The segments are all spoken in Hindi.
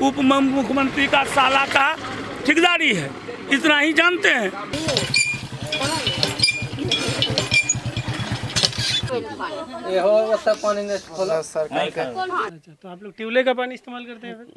उप मुख्यमंत्री का साला का ठेकेदारी है, इतना ही जानते हैं। ये हो सब पानी ने खोला सरकार का। अच्छा, तो आप लोग ट्यूबवेल का पानी इस्तेमाल करते हैं फिर?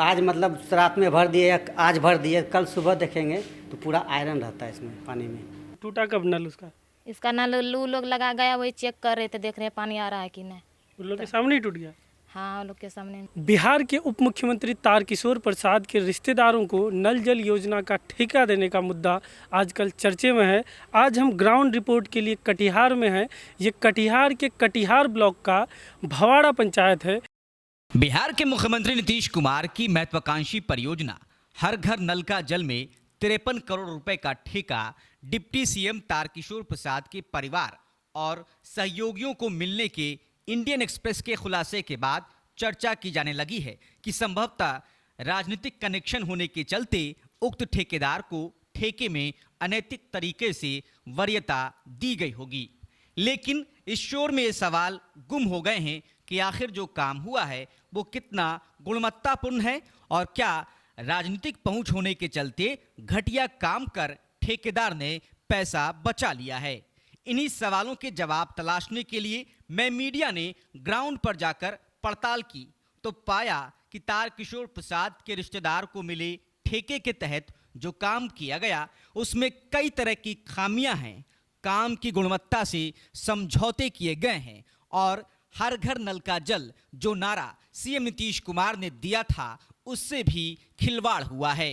आज मतलब रात में भर दिए, आज भर दिए, कल सुबह देखेंगे तो पूरा आयरन रहता है इसमें पानी में। टूटा कब नल उसका? इसका नल लू लोग लगा गया, वही चेक कर रहे थे, देख रहे हैं पानी आ रहा है कि नहीं। उन लोग के सामने ही टूट गया। हाँ, उन लोग के सामने। बिहार के उप मुख्यमंत्री तारकिशोर प्रसाद के रिश्तेदारों को नल जल योजना का ठेका देने का मुद्दा आजकल चर्चे में है। आज हम ग्राउंड रिपोर्ट के लिए कटिहार में हैं। ये कटिहार के कटिहार ब्लॉक का भवाड़ा पंचायत है। बिहार के मुख्यमंत्री नीतीश कुमार की महत्वाकांक्षी परियोजना हर घर नल का जल में 53 करोड़ रुपए का ठेका डिप्टी सीएम तारकिशोर प्रसाद के परिवार और सहयोगियों को मिलने के इंडियन एक्सप्रेस के खुलासे के बाद चर्चा की जाने लगी है कि संभवतः राजनीतिक कनेक्शन होने के चलते उक्त ठेकेदार को ठेके में अनैतिक तरीके से वरीयता दी गई होगी। लेकिन इस शोर में ये सवाल गुम हो गए हैं कि आखिर जो काम हुआ है वो कितना गुणवत्तापूर्ण है और क्या राजनीतिक पहुंच होने के चलते घटिया काम कर ठेकेदार ने पैसा बचा लिया है। इन्हीं सवालों के जवाब तलाशने के लिए मैं मीडिया ने ग्राउंड पर जाकर पड़ताल की तो पाया कि तारकिशोर प्रसाद के रिश्तेदार को मिले ठेके के तहत जो काम किया गया उसमें कई तरह की खामियां हैं। काम की गुणवत्ता से समझौते किए गए हैं और हर घर नल का जल जो नारा सीएम नीतीश कुमार ने दिया था उससे भी खिलवाड़ हुआ है।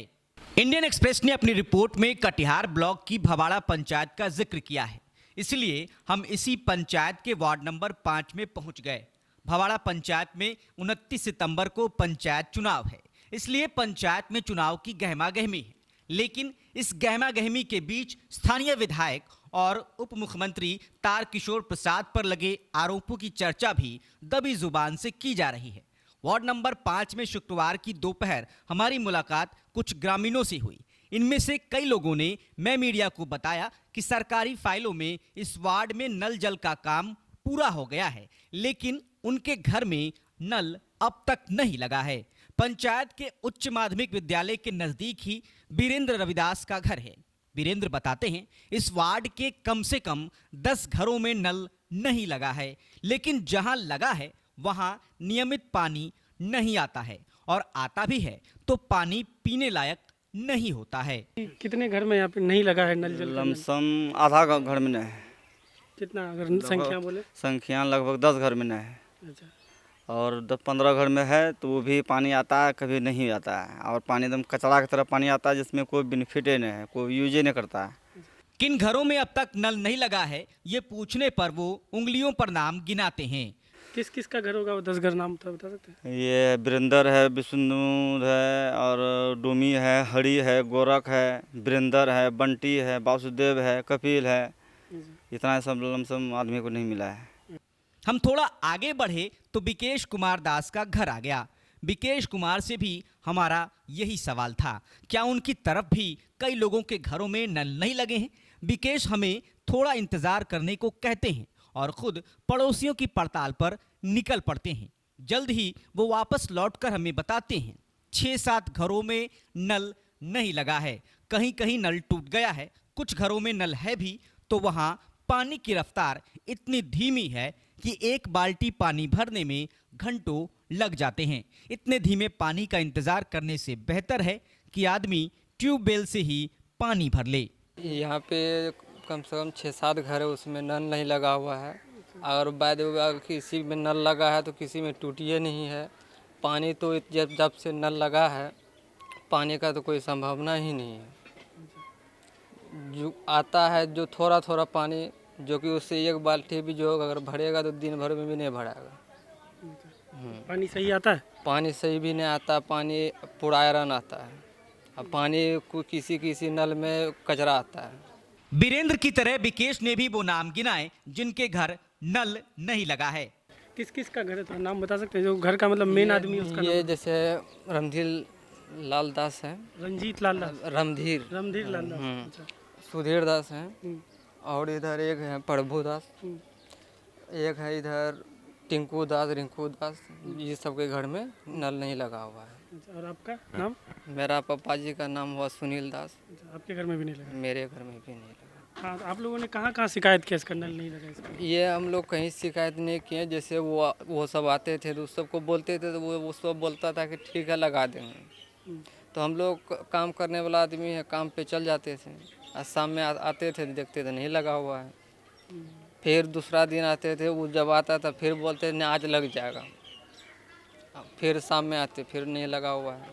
इंडियन एक्सप्रेस ने अपनी रिपोर्ट में कटिहार ब्लॉक की भवाड़ा पंचायत का जिक्र किया है, इसलिए हम इसी पंचायत के वार्ड नंबर 5 में पहुंच गए। भवाड़ा पंचायत में 29 सितंबर को पंचायत चुनाव है, इसलिए पंचायत में चुनाव की गहमागहमी है। लेकिन इस गहमागहमी के बीच स्थानीय विधायक और उप मुख्यमंत्री तारकिशोर प्रसाद पर लगे आरोपों की चर्चा भी दबी जुबान से की जा रही है। वार्ड नंबर 5 में शुक्रवार की दोपहर हमारी मुलाकात कुछ ग्रामीणों से हुई। इनमें से कई लोगों ने मैं मीडिया को बताया कि सरकारी फाइलों में इस वार्ड में नल जल का काम पूरा हो गया है, लेकिन उनके घर में नल अब तक नहीं लगा है। पंचायत के उच्च माध्यमिक विद्यालय के नजदीक ही वीरेंद्र रविदास का घर है। वीरेंद्र बताते हैं इस वार्ड के कम से कम 10 घरों में नल नहीं लगा है, लेकिन जहां लगा है वहां नियमित पानी नहीं आता है और आता भी है तो पानी पीने लायक नहीं होता है। कितने घर में यहाँ पे नहीं लगा है नल जल? लमसम आधा घर में नहीं है। कितना अगर संख्या बोले? संख्या लगभग 10 घर में नहीं है। अच्छा। और 10-15 घर में है तो वो भी पानी आता है, कभी नहीं आता है और पानी एकदम कचरा की तरह पानी आता है जिसमें कोई बेनिफिट ही नहीं है, कोई यूज ही नहीं करता है। किन घरों में अब तक नल नहीं लगा है ये पूछने पर वो उंगलियों पर नाम गिनाते हैं। किस किस का घर होगा वो 10 घर नाम तो बता सकते हैं? ये वीरेंद्र है, विष्णु है और डोमी है, हरी है, गोरख है, वीरेंद्र है, बंटी है, वासुदेव है, कपिल है। इतना सब लमसम आदमी को नहीं मिला है। हम थोड़ा आगे बढ़े तो विकेश कुमार दास का घर आ गया। विकेश कुमार से भी हमारा यही सवाल था, क्या उनकी तरफ भी कई लोगों के घरों में नल नहीं लगे हैं। विकेश हमें थोड़ा इंतजार करने को कहते हैं और खुद पड़ोसियों की पड़ताल पर निकल पड़ते हैं। जल्द ही वो वापस लौटकर हमें बताते हैं 6-7 घरों में नल नहीं लगा है, कहीं कहीं नल टूट गया है, कुछ घरों में नल है भी तो वहाँ पानी की रफ्तार इतनी धीमी है कि एक बाल्टी पानी भरने में घंटों लग जाते हैं। इतने धीमे पानी का इंतजार करने से बेहतर है कि आदमी ट्यूबवेल से ही पानी भर ले। यहाँ पे कम से कम 6-7 घर है, उसमें नल नहीं लगा हुआ है। अगर बाद किसी में नल लगा है तो किसी में टूटिए नहीं है। पानी तो जब से नल लगा है पानी का तो कोई संभावना ही नहीं है। जो आता है जो थोड़ा थोड़ा पानी, जो कि उससे एक बाल्टी भी जो अगर भरेगा तो दिन भर में भी नहीं भरेगा। पानी सही आता है? पानी सही भी नहीं आता, पानी पूरा आयरन आता है। अब पानी को किसी नल में कचरा आता है। वीरेंद्र की तरह विकेश ने भी वो नाम गिनाए जिनके घर नल नहीं लगा है। किस किस का घर है तो नाम बता सकते हैं जो घर का मतलब मेन आदमी उसका? ये जैसे रणधीर लाल दास है, रंजीत लाल दास, रामधीर लाल दास, अच्छा। सुधीर दास है और इधर एक है प्रभु दास, एक है इधर टिंकू दास, रिंकू दास, ये सबके घर में नल नहीं लगा हुआ है। अच्छा, और आपका नाम? मेरा पापा जी का नाम हुआ सुनील दास, अच्छा, आपके घर में भी नहीं लगा? मेरे घर में भी नहीं लगा। हाँ, तो आप लोगों ने कहाँ कहाँ शिकायत किया इसका नल नहीं लगा इसका? ये हम लोग कहीं शिकायत नहीं किए, जैसे वो सब आते थे तो उस सबको बोलते थे तो वो सब बोलता था कि ठीक है लगा देंगे। तो हम लोग काम करने वाला आदमी है, काम पे चल जाते थे, और शाम में आते थे देखते थे नहीं लगा हुआ है। फिर दूसरा दिन आते थे, वो जब आता था फिर बोलते थे आज लग जाएगा, फिर शाम में आते फिर नहीं लगा हुआ है।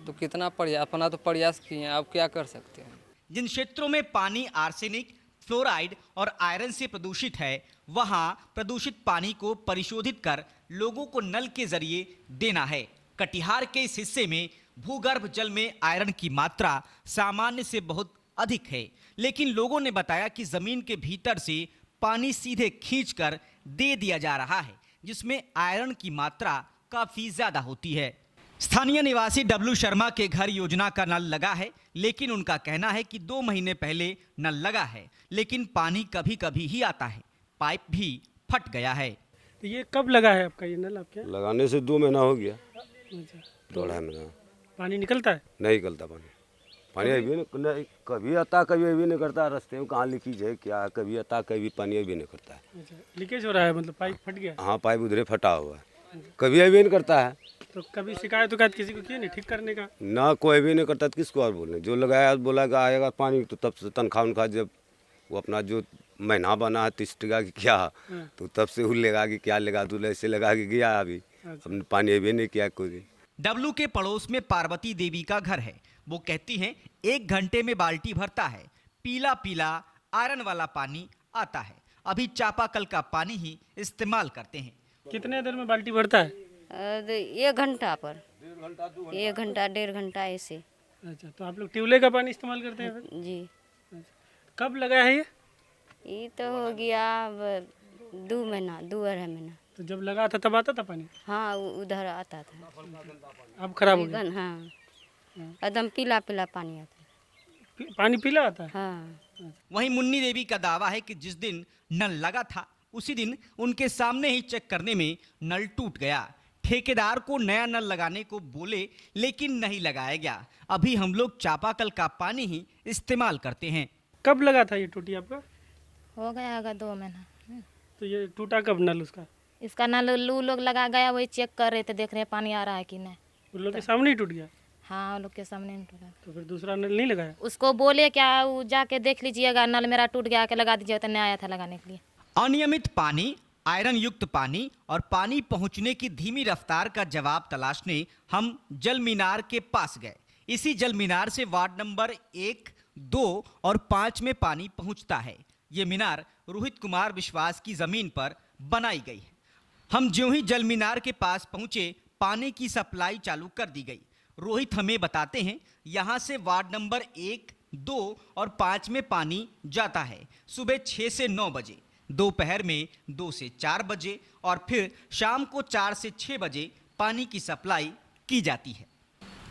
तो कितना अपना तो प्रयास किए हैं, अब क्या कर सकते हैं। जिन क्षेत्रों में पानी आर्सेनिक, फ्लोराइड और आयरन से प्रदूषित है, वहां प्रदूषित पानी को परिशोधित कर लोगों को नल के जरिए देना है। कटिहार के इस हिस्से में भूगर्भ जल में आयरन की मात्रा सामान्य से बहुत अधिक है, लेकिन लोगों ने बताया कि जमीन के भीतर से पानी सीधे खींचकर दे दिया जा रहा है, जिसमें आयरन की मात्रा काफी ज्यादा होती है। स्थानीय निवासी डब्लू शर्मा के घर योजना का नल लगा है, लेकिन उनका कहना है कि 2 महीने पहले नल लगा है, लेकिन पानी कभी कभी ही आता है, पाइप भी फट गया है। तो ये कब लगा है आपका ये नल आपके? लगाने से 2 महीना हो गया, अच्छा, 2.5 महीना। पानी निकलता है? नहीं निकलता पानी अभी नहीं, कभी आता कभी अभी नहीं करता। रास्ते में कहाँ लीकेज है क्या, कभी आता कभी पानी अभी नहीं करता है। अच्छा, लीकेज हो रहा है, मतलब पाइप फट गया? हाँ, पाइप उधरे फटा हुआ है, कभी अभी नहीं करता है। तो कभी शिकायत किसी को किए नहीं ठीक करने का? ना कोई भी नहीं करता, तो किसको और बोलने। जो लगाया बोला कि आएगा पानी, तो तब से तनख्वाह उनका जब वो अपना जो महीना बना है 30 टका की क्या, तो तब से वो लगा कि क्या लगा, तो ऐसे लगा के गया। अभी हमने पानी अभी नहीं किया कोई। डब्लू के पड़ोस में पार्वती देवी का घर है। वो कहती हैं 1 घंटे में बाल्टी भरता है, पीला पीला आयरन वाला पानी आता है। अभी चापाकल का पानी ही इस्तेमाल करते हैं। कितने देर में बाल्टी भरता है? 1 घंटा पर, 1 घंटा 1.5 घंटा ऐसे। अच्छा, तो आप लोग ट्यूबवेल का पानी इस्तेमाल करते हैं फिर? जी। कब लगा है ये तो हो गया 2 महीना, 2.5 महीना। तो जब लगा था तब आता था पानी? हाँ, उधर आता था। अब खराब हो गया? हाँ, एकदम पीला पीला पानी आता है। पानी पीला आता है? हाँ। वहीं मुन्नी देवी का दावा है कि जिस दिन नल लगा था उसी दिन उनके सामने ही चेक करने में नल टूट गया। ठेकेदार को नया नल लगाने को बोले, लेकिन नहीं लगाया गया। अभी हम लोग चापाकल का पानी ही इस्तेमाल करते हैं। कब लगा था ये टूटी आपका? हो गया होगा 2 महीना। तो ये टूटा कब नल उसका? इसका नल लू लोग लगा गया, वही चेक कर रहे थे, देख रहे हैं पानी आ रहा है कि नहीं। उन लोग के सामने ही टूट गया? हाँ, उन लोग के सामने नहीं टूटा। तो फिर दूसरा नल नहीं लगाया? उसको बोले क्या, वो जाके देख लीजिएगा, नल मेरा टूट गया, के लगा दीजिए, तो नहीं आया था लगाने के लिए। अनियमित पानी, आयरन युक्त पानी और पानी पहुंचने की धीमी रफ्तार का जवाब तलाशने हम जल मीनार के पास गए। इसी जल मीनार से वार्ड नंबर 1, 2 और 5 में पानी पहुंचता है। ये मीनार रोहित कुमार विश्वास की जमीन पर बनाई गई है। हम ज्यों ही जल मीनार के पास पहुंचे, पानी की सप्लाई चालू कर दी गई। रोहित हमें बताते हैं यहाँ से वार्ड नंबर 1, 2 और 5 में पानी जाता है सुबह 6 से 9 बजे, दोपहर में 2 से 4 बजे और फिर शाम को 4 से 6 बजे पानी की सप्लाई की जाती है।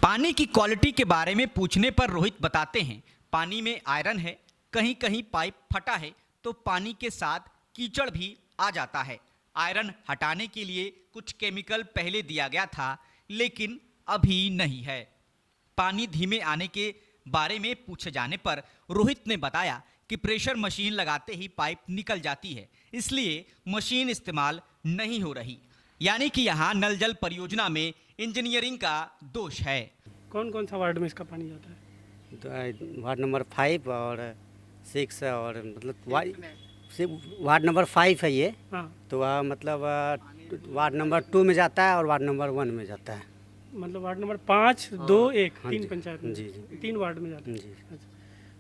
पानी की क्वालिटी के बारे में पूछने पर रोहित बताते हैं पानी में आयरन है, कहीं कहीं पाइप फटा है तो पानी के साथ कीचड़ भी आ जाता है। आयरन हटाने के लिए कुछ केमिकल पहले दिया गया था, लेकिन अभी नहीं है। पानी धीमे आने के बारे में पूछे जाने पर रोहित ने बताया कि प्रेशर मशीन लगाते ही पाइप निकल जाती है, इसलिए मशीन इस्तेमाल नहीं हो रही। यानी कि यहाँ नल जल परियोजना में इंजीनियरिंग का दोष है। कौन कौन सा वार्ड में इसका पानी जाता है? तो वार्ड नंबर 5 और 6 और मतलब वार्ड नंबर 5 है ये। हाँ, तो वह मतलब वार्ड नंबर 2 में जाता है और वार्ड नंबर 1 में जाता है। मतलब वार्ड नंबर 5, 2, 1 हाँ 3 जी, पंचायत में? जी, 3 वार्ड में जाता है। जी। अच्छा,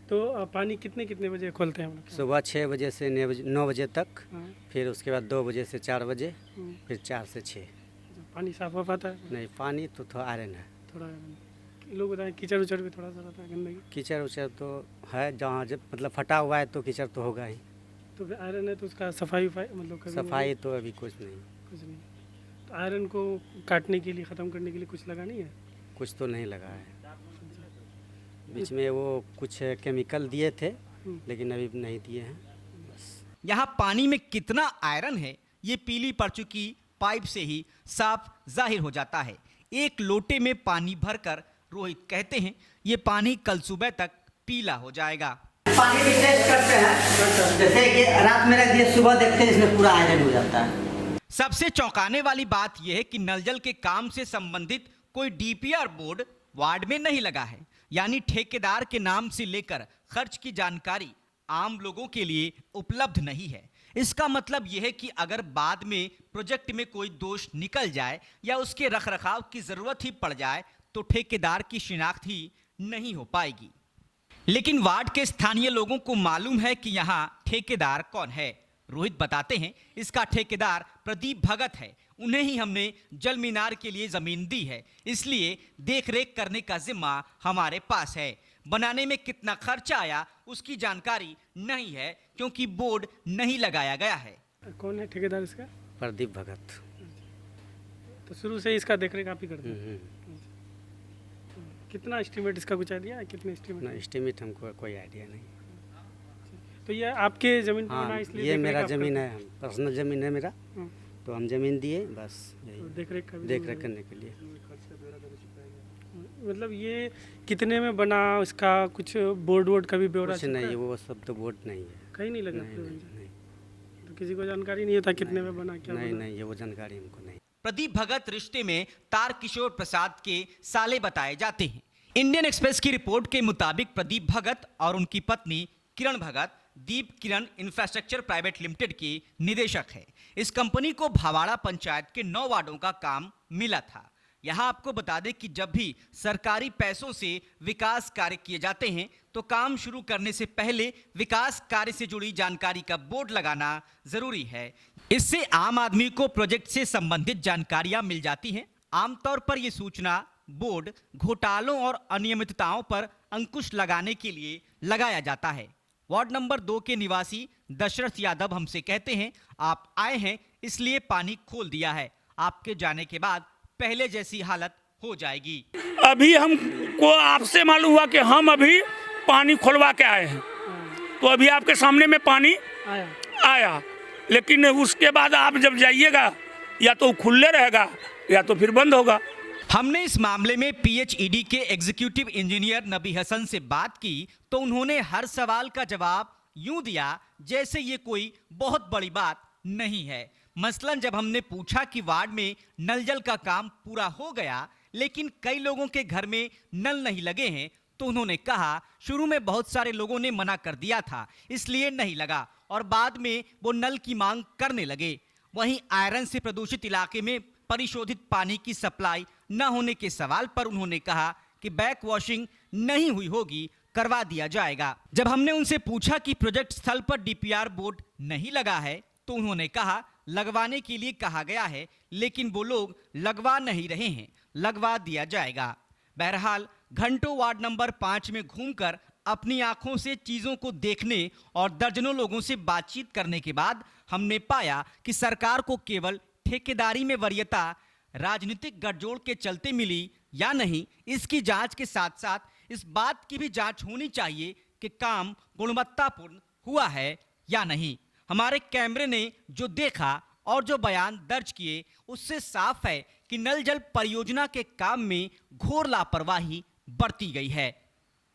तो पानी कितने कितने बजे खोलते हैं हम लोग? सुबह 6 बजे से 9 बजे तक, हाँ। फिर उसके बाद 2 बजे से 4 बजे, फिर 4 से 6। पानी साफ हो पाता है? नहीं, पानी तो थोड़ा आयरन है। थोड़ा लोग बताएं कीचड़ उचड़ भी थोड़ा सा रहता है, गंदगी? कीचड़ उचड़ तो है, जहाँ जब मतलब फटा हुआ है तो कीचड़ तो होगा ही। तो फिर आयरन है तो उसका सफाई मतलब कभी सफाई तो अभी कुछ नहीं। कुछ नहीं। तो आयरन को काटने के लिए, ख़त्म करने के लिए कुछ लगा नहीं है? कुछ तो नहीं लगा है। बीच में वो कुछ केमिकल दिए थे, लेकिन अभी नहीं दिए हैं। यहाँ पानी में कितना आयरन है ये पीली पड़ चुकी पाइप से ही साफ जाहिर हो जाता है। एक लोटे में पानी भरकर रोहित कहते हैं ये पानी कल सुबह तक पीला हो जाएगा। पानी भी टेस्ट करते हैं, जैसे कि रात में रख दिए सुबह देखते हैं इसमें पूरा आयरन हो जाता है। सबसे चौंकाने वाली बात यह है कि नल जल के काम से संबंधित कोई डीपीआर बोर्ड वार्ड में नहीं लगा है, यानी ठेकेदार के नाम से लेकर खर्च की जानकारी आम लोगों के लिए उपलब्ध नहीं है। इसका मतलब यह है कि अगर बाद में प्रोजेक्ट में कोई दोष निकल जाए या उसके रखरखाव की जरूरत ही पड़ जाए तो ठेकेदार की शिनाख्त ही नहीं हो पाएगी। लेकिन वार्ड के स्थानीय लोगों को मालूम है कि यहाँ ठेकेदार कौन है। रोहित बताते हैं इसका ठेकेदार प्रदीप भगत है। उन्हें ही हमने जल मीनार के लिए जमीन दी है, इसलिए देखरेख करने का जिम्मा हमारे पास है। बनाने में कितना खर्चा आया उसकी जानकारी नहीं है क्योंकि बोर्ड नहीं लगाया गया है। कौन है ठेकेदार इसका? प्रदीप भगत। तो शुरू से इसका देखरेख आप ही करते हैं? कितना एस्टीमेट इसका कुछ आइडिया है? कितने एस्टीमेट? ना एस्टीमेट हमको कोई आइडिया नहीं। तो ये आपके जमीन पर बना हाँ, इसलिए ये मेरा देखरेख आप ज़मीन करते है, पर्सनल ज़मीन है मेरा, हैं? तो हम ज़मीन दिए बस तो यही देखरेख का भी देख करने के लिए। मतलब ये कितने में बना, इसका कुछ बोर्ड का भी ब्यौरा कुछ नहीं, वो सब तो बोर्ड नहीं है, कहीं नहीं लगा? नहीं, तो किसी को जानकारी नहीं होता कितने में बना, क्या नहीं बना? नहीं, ये वो जानकारी हमको नहीं। प्रदीप भगत रिश्ते में तारकिशोर प्रसाद के साले बताए जाते हैं। इंडियन एक्सप्रेस की रिपोर्ट के मुताबिक प्रदीप भगत और उनकी पत्नी किरण भगत दीप किरण इंफ्रास्ट्रक्चर प्राइवेट लिमिटेड के निदेशक है। इस कंपनी को भावाड़ा पंचायत के 9 वार्डों का काम मिला था। यहाँ आपको बता दें कि जब भी सरकारी पैसों से विकास कार्य किए जाते हैं तो काम शुरू करने से पहले विकास कार्य से जुड़ी जानकारी का बोर्ड लगाना जरूरी है। इससे आम आदमी को प्रोजेक्ट से संबंधित जानकारियां मिल जाती हैं। आमतौर पर यह सूचना बोर्ड घोटालों और अनियमितताओं पर अंकुश लगाने के लिए लगाया जाता है। वार्ड नंबर 2 के निवासी दशरथ यादव हमसे कहते हैं आप आए हैं इसलिए पानी खोल दिया है, आपके जाने के बाद पहले जैसी हालत हो जाएगी। अभी हमको आपसे मालूम हुआ कि हम अभी पानी खोलवा के आए हैं, तो अभी आपके सामने में पानी आया, लेकिन उसके बाद आप जब जाइएगा या तो खुले रहेगा या तो फिर बंद होगा। हमने इस मामले में पीएचईडी के एग्जीक्यूटिव इंजीनियर नबी हसन से बात की तो उन्होंने हर सवाल का जवाब यूं दिया जैसे ये कोई बहुत बड़ी बात नहीं है। मसलन जब हमने पूछा कि वार्ड में नल जल का काम पूरा हो गया लेकिन कई लोगों के घर में नल नहीं लगे हैं तो उन्होंने कहा शुरू में बहुत सारे लोगों ने मना कर दिया था इसलिए नहीं लगा और बाद में वो नल की मांग करने लगे। वहीं आयरन से प्रदूषित इलाके में परिशोधित पानी की सप्लाई न होने के सवाल पर उन्होंने कहा कि बैक वॉशिंग नहीं हुई होगी, करवा दिया जाएगा। जब हमने उनसे पूछा कि प्रोजेक्ट स्थल पर डीपीआर बोर्ड नहीं लगा है तो उन्होंने कहा लगवाने के लिए कहा गया है लेकिन वो लोग लगवा नहीं रहे हैं, लगवा दिया जाएगा। बहरहाल घंटों वार्ड नंबर 5 में घूमकर अपनी आंखों से चीजों को देखने और दर्जनों लोगों से बातचीत करने के बाद हमने पाया कि सरकार को केवल ठेकेदारी में वरीयता राजनीतिक गठजोड़ के चलते मिली या नहीं, इसकी जांच के साथ साथ इस बात की भी जांच होनी चाहिए कि काम गुणवत्तापूर्ण हुआ है या नहीं। हमारे कैमरे ने जो देखा और जो बयान दर्ज किए उससे साफ है कि नल जल परियोजना के काम में घोर लापरवाही बरती गई है।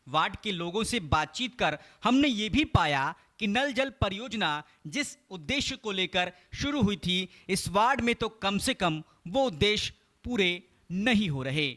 वार्ड के लोगों से बातचीत कर हमने ये भी पाया कि नल जल परियोजना जिस उद्देश्य को लेकर शुरू हुई थी इस वार्ड में तो कम से कम वो उद्देश्य पूरे नहीं हो रहे।